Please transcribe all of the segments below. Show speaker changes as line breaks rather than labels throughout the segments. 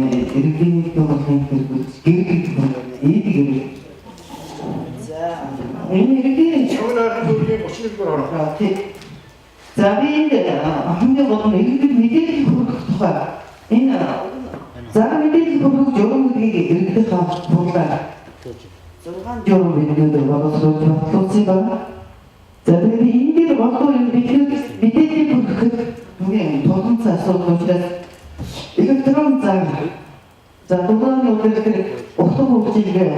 Иргэний төвийн гэрэл ийм за энэ иргэний
шуураар бүргийн 31-р ороо.
За би хамгийн гол нь иргэд мэдээлэл хүргэх тухай энэ за мэдээлэл хүргэх журмуудыг иргэдэд хавуулаа 6 журам мэдээлэл боловсруулж батлуулсан байна. За тэгээд энэ дээр болов юм мэдээлэл хүргэх хамгийн тулгымцсан асуудал учраас электрон за дугааны үйлдвэр утга хөгжигээ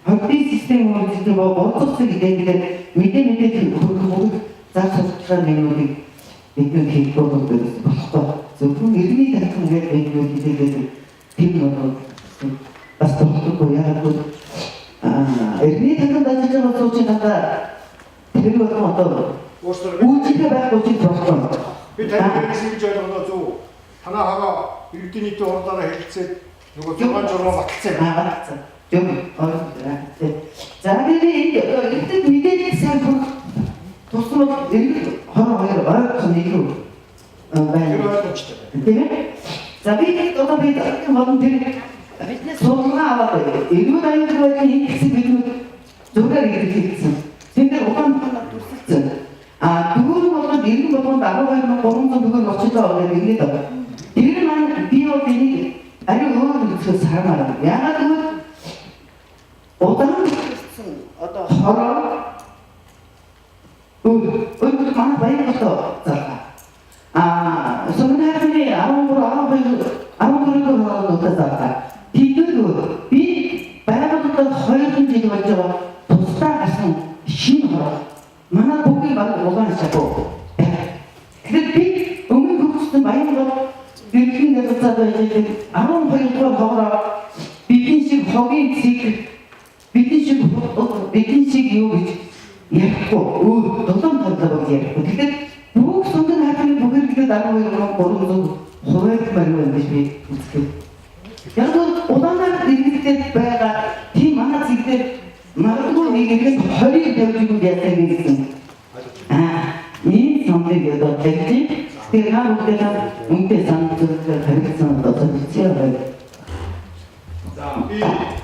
хавтын систем үйлдвэр боловсруулах гэдэг мэдээлэл хүргэх заасчлаа нэгнүүдийг бидний хийх боломжтой болохгүй. Зөвхөн иргэний танхим гэдэг нэгнүүд хэлээд тийм бол бас болохгүй яг л иргэний танхим дажиж байгаа сууч надаа тэр бол одоо үүсгэх байхгүй ч болохгүй.
Би таны хэлж ойлгоно зөв. Танаа хага иргэдийн нийтийн хурлаараа хэлцээд нөгөө 6 журмаа баталсан
баталсан. Зөв ойлгоо. За би иргэдэд мэдээлэл сайн хүргэх тусмал иргэд хоёр ойлгох нэг юм байна. Тийм ээ. За би одоо болон тэр биднес суулгаа аваад иргэд аюулгүй энэ хэсэг бид зөвхөн иргэд хэлсэн. Тэндээ ухаан төрсөлцөн. Дүүр болгоод иргэн болгоод 12,300 төгрөг очиж байгаа гэдэг нэг байна. Тэр маань би бол энийг ариун өөр зүйлс хармаар. Яагаад гэвэл удаан гэсэн одоо хороо ой манай баярлалаа залгаа. Сумнаарны 13 хооронд залгаа. Би байгууллагад 2 жил болж байгаа тусдаа гасан шинэ хороо. Манай бүгд баг улаан шапуу. Тэгэхээр би өмнө хөгжсөн баярлалаа дэлхийн газар байж 12 дугаар хоороо бидний шиг хогийн цэг бидний шиг юу гэж ярихгүй өөр долоон талаар ярихгүй. Тэгэхээр бүх сүнэн хатны бүгд 12,300 хувайд байна гэж би үздэг. Яг л удаанаар иргэдэд байгаа тийм манай зэгдээ магадгүй нэг юм 20 тавьж яасан гэсэн. Ийм самбыг одоо тавьчих. Тэр бүгдээ үнтэй санал зүйлээр харилцсан одоо зөв
за би